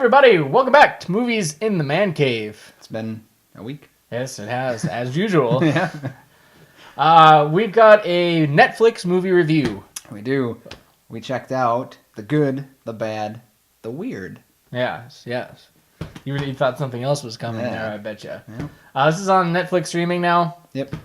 everybody, welcome back to Movies in the Mancave. It's been a week. Yes, it has, as usual. Yeah. We've got a Netflix movie review. We do. We checked out the good, the bad, the weird. Yes. You really thought something else was coming there, I bet you. Yeah. This is on Netflix streaming now. Yep.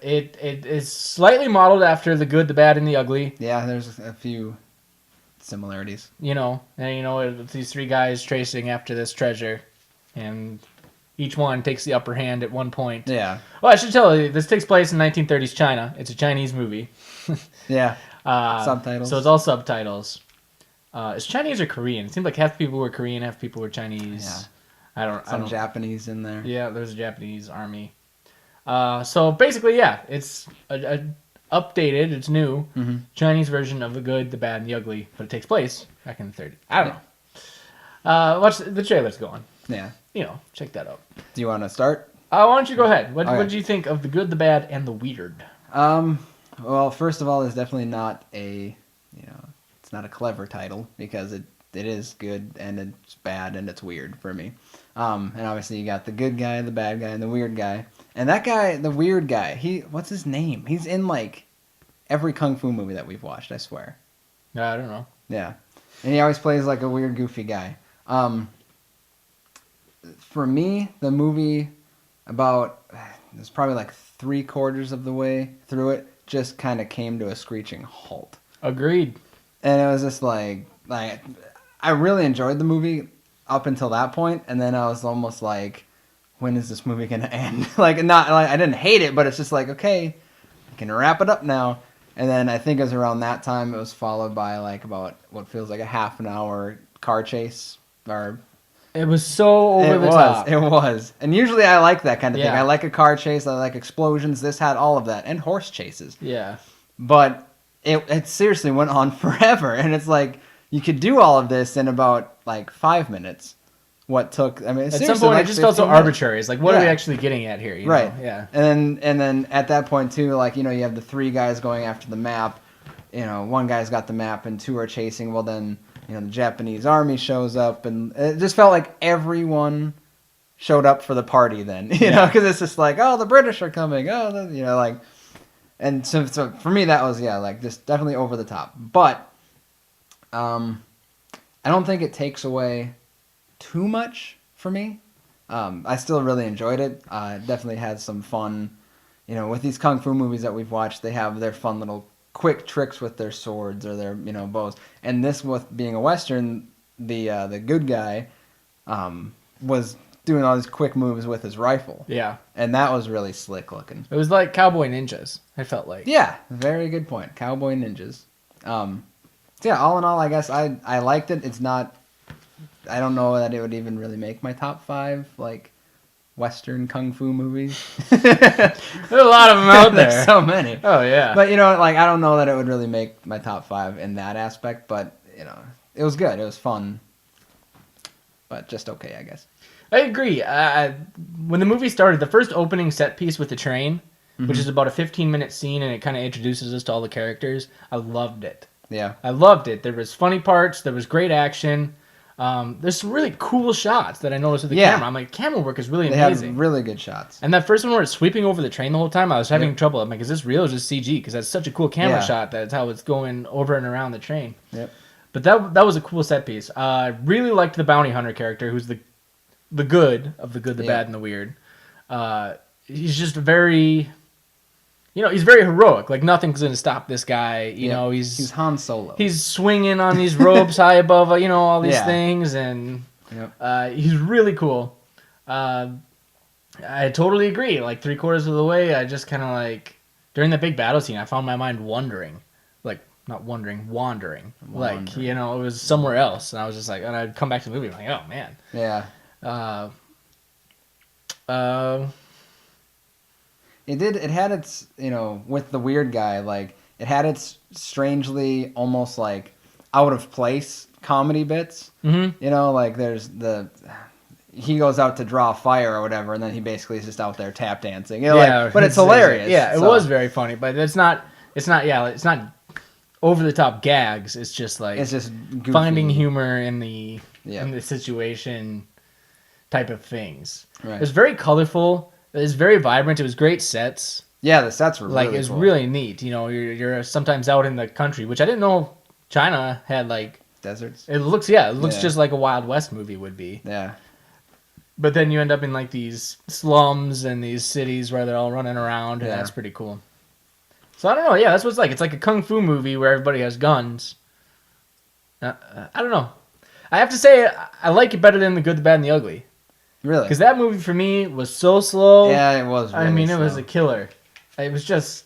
It is slightly modeled after The Good, the Bad, and the Ugly. Yeah, there's a few similarities. It's these three guys tracing after this treasure, and each one takes the upper hand at one point. Yeah. Well, I should tell you, this takes place in 1930s China. It's a Chinese movie. Yeah. Subtitles. So it's all subtitles. It's Chinese or Korean? It seemed like half the people were Korean, half the people were Chinese. Yeah. I don't. Japanese in there. Yeah, there's a Japanese army. So basically, yeah, it's a updated, it's new, Chinese version of The Good, the Bad, and the Ugly, but it takes place back in the 30s. I don't know. Watch the trailer's going. Yeah. Check that out. Do you want to start? Why don't you go ahead? What Okay. did you think of The Good, the Bad, and the Weird? Well, first of all, it's definitely not it's not a clever title because it is good and it's bad and it's weird for me. And obviously you got the good guy, the bad guy, and the weird guy. And that guy, the weird guy, what's his name? He's in like every kung fu movie that we've watched, I swear. I don't know. Yeah. And he always plays like a weird, goofy guy. For me, the movie it's probably like 3/4 of the way through it just kind of came to a screeching halt. Agreed. And it was just like I really enjoyed the movie up until that point, and then I was almost like, when is this movie gonna end? I didn't hate it, but it's just like, okay, I can wrap it up now. And then I think it was around that time it was followed by like about what feels like a half an hour car chase. It was so over the top. It was. And usually I like that kind of thing. Yeah. I like a car chase, I like explosions. This had all of that, and horse chases. Yeah. But it seriously went on forever, and it's like you could do all of this in about like 5 minutes. At some point it just felt so arbitrary. It's like, what are we actually getting at here? Right. Yeah. And then at that point too, you have the three guys going after the map. One guy's got the map and two are chasing. Well, then the Japanese army shows up, and it just felt like everyone showed up for the party. Then because it's just like, oh, the British are coming. Oh, and so for me that was just definitely over the top. But I don't think it takes away too much for me. I still really enjoyed it. Definitely had some fun. With these kung fu movies that we've watched, they have their fun little quick tricks with their swords or their bows. And this, with being a Western, the good guy was doing all these quick moves with his rifle. Yeah. And that was really slick looking. It was like cowboy ninjas, I felt like. Yeah, very good point. Cowboy ninjas. All in all, I guess I liked it. It's not, I don't know that it would even really make my top 5 Western kung fu movies. There's a lot of them out there. There's so many. Oh yeah. But I don't know that it would really make my top 5 in that aspect. But it was good. It was fun. But just okay, I guess. I agree. When the movie started, the first opening set piece with the train, which is about a 15-minute scene, and it kind of introduces us to all the characters, I loved it. Yeah. I loved it. There was funny parts. There was great action. There's some really cool shots that I noticed with the camera. I'm like, camera work is really amazing. They have really good shots. And that first one where it's sweeping over the train the whole time, I was having trouble. I'm like, is this real or is this CG? Because that's such a cool camera shot. That's how it's going over and around the train. Yep. But that was a cool set piece. I really liked the bounty hunter character, who's the good of the good, the bad, and the weird. He's just very... he's very heroic. Like, nothing's going to stop this guy. He's Han Solo. He's swinging on these ropes high above, all these things, and he's really cool. I totally agree. Like, 3/4 of the way, I just kind of during the big battle scene, I found my mind wandering. Not wandering, wandering. It was somewhere else. And I was just like, and I'd come back to the movie, I'm like, oh, man. Yeah. It had its, with the weird guy, it had its strangely almost out of place comedy bits. Mm-hmm. There's he goes out to draw fire or whatever, and then he basically is just out there tap dancing. But it's hilarious. Yeah, it was very funny, but it's not over the top gags. It's just it's just goofy. finding humor in the in the situation type of things. Right. It was very colorful. It was very vibrant. It was great sets. Yeah, the sets were like really it's cool. really neat. You know, you're sometimes out in the country, which I didn't know China had like deserts. It looks just like a Wild West movie would be. Yeah. But then you end up in like these slums and these cities where they're all running around, and that's pretty cool. So I don't know. Yeah, that's what it's like. It's like a kung fu movie where everybody has guns. I don't know. I have to say I like it better than The Good, the Bad, and the Ugly. Really? Because that movie for me was so slow. Yeah, it was. Really it was a killer. It was just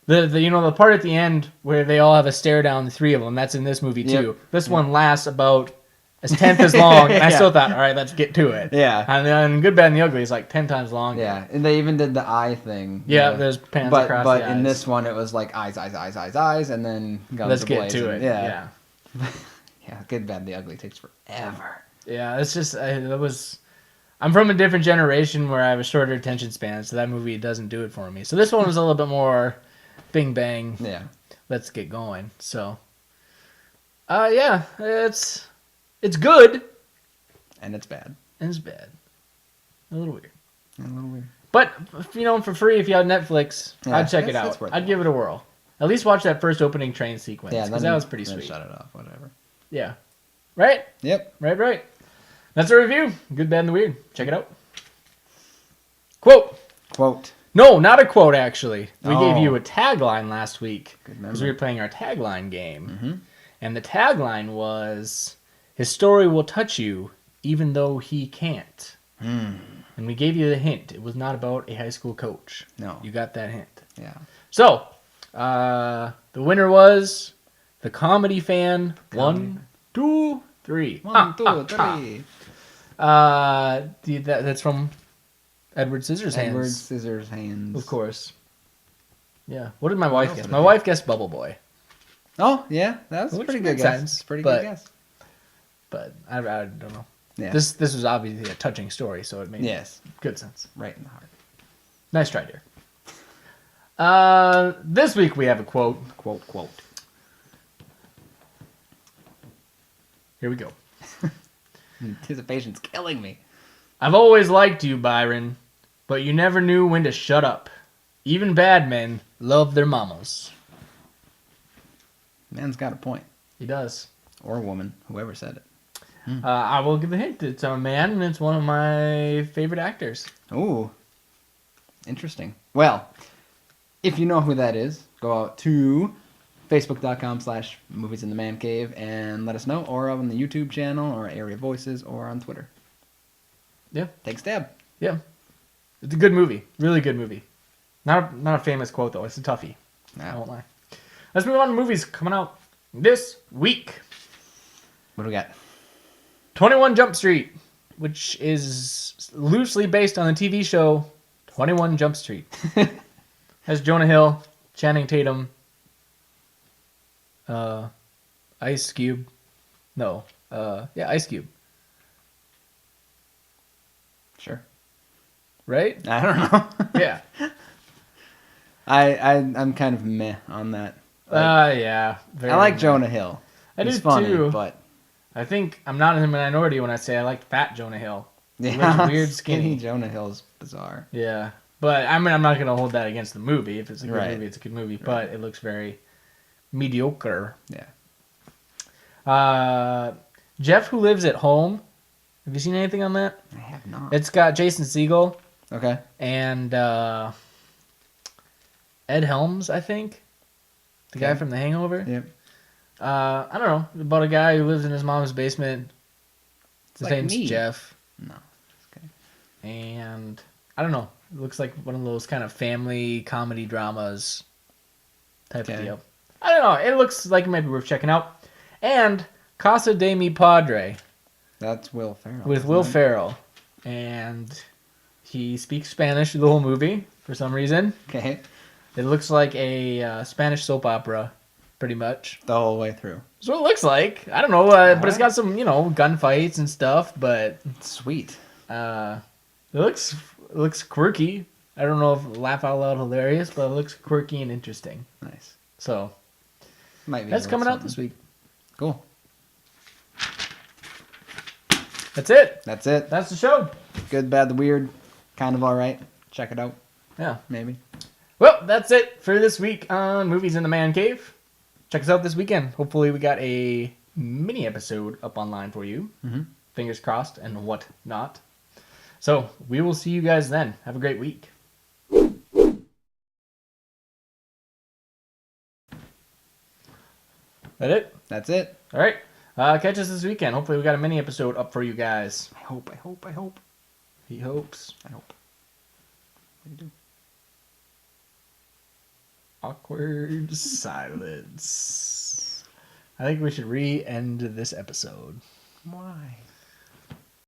the part at the end where they all have a stare down, the three of them. That's in this movie too. Yep. This one lasts about a tenth as long, and I still thought, all right, let's get to it. Yeah. And then Good, Bad, and the Ugly is like 10 times longer. Yeah, and they even did the eye thing. Yeah, there's pans across the eyes. But in this one, it was like eyes, and then guns let's get to it. Yeah. Yeah, Good, Bad, the Ugly takes forever. Yeah, it's just I'm from a different generation where I have a shorter attention span, so that movie doesn't do it for me. So this one was a little bit more bing bang. Yeah. Let's get going. So yeah, it's good. And it's bad. And it's bad. A little weird. But for free if you have Netflix, I'd check it out. I'd give it a whirl. At least watch that first opening train sequence. Yeah, because that was pretty sweet. Shut it off, whatever. Yeah. Right? Yep. Right. That's a review. Good, Bad, and the Weird. Check it out. Quote. No, not a quote, actually. We gave you a tagline last week because we were playing our tagline game. Mm-hmm. And the tagline was, his story will touch you even though he can't. And we gave you the hint. It was not about a high school coach. No. You got that hint. Yeah. So, the winner was the Comedy Fan. 1, 2, 3. 1, 2, 3. That's from Edward Scissorhands. Of course. Yeah. What did my wife guess? My wife guessed Bubble Boy. Oh, yeah. That was a pretty good guess. Pretty good guess. But I don't know. Yeah. This was obviously a touching story, so it made good sense. Right in the heart. Nice try, dear. This week we have a quote. Quote. Here we go. Anticipation's killing me. I've always liked you, Byron, but you never knew when to shut up. Even bad men love their mamas. Man's got a point. He does. Or a woman, whoever said it. I will give a hint. It's a man, and it's one of my favorite actors. Ooh. Interesting. Well, if you know who that is, go out to Facebook.com/Movies in the Man Cave and let us know, or on the YouTube channel, or Area Voices, or on Twitter. Yeah. Take a stab. Yeah. It's a good movie. Really good movie. Not a famous quote, though. It's a toughie. Nah. I won't lie. Let's move on to movies coming out this week. What do we got? 21 Jump Street, which is loosely based on the TV show 21 Jump Street. Has Jonah Hill, Channing Tatum, Ice Cube. No. Ice Cube. Sure. Right? I don't know. Yeah. I'm kind of meh on that. Yeah. I like Jonah Hill. He's funny, too. But I think I'm not in the minority when I say I like fat Jonah Hill. Yeah, looks weird, skinny. Jonah Hill's bizarre. Yeah. But I mean, I'm not going to hold that against the movie. If it's a good movie, it's a good movie. Right. But it looks very mediocre. Yeah. Jeff Who Lives at Home. Have you seen anything on that? I have not. It's got Jason Segel. Okay. And Ed Helms, I think. The guy from The Hangover. Yep. I don't know. About a guy who lives in his mom's basement. His name's Jeff. No. Okay. And I don't know. It looks like one of those kind of family comedy dramas type of deal. I don't know. It looks like it might be worth checking out. And Casa de Mi Padre. That's Will Ferrell. With Will Ferrell. And he speaks Spanish through the whole movie for some reason. Okay. It looks like a Spanish soap opera, pretty much. The whole way through. That's what it looks like. I don't know, but it's got some, gunfights and stuff, but... Sweet. It looks quirky. I don't know if laugh out loud hilarious, but it looks quirky and interesting. Nice. So, might be that's coming out this week. Cool. That's it. That's it. That's the show. Good, bad, the weird. Kind of all right. Check it out. Yeah. Maybe. Well, that's it for this week on Movies in the Man Cave. Check us out this weekend. Hopefully we got a mini episode up online for you. Mm-hmm. Fingers crossed and what not. So we will see you guys then. Have a great week. That it? That's it. All right. Catch us this weekend. Hopefully we got a mini episode up for you guys. I hope. He hopes. I hope. What do you do? Awkward silence. I think we should re-end this episode. Why?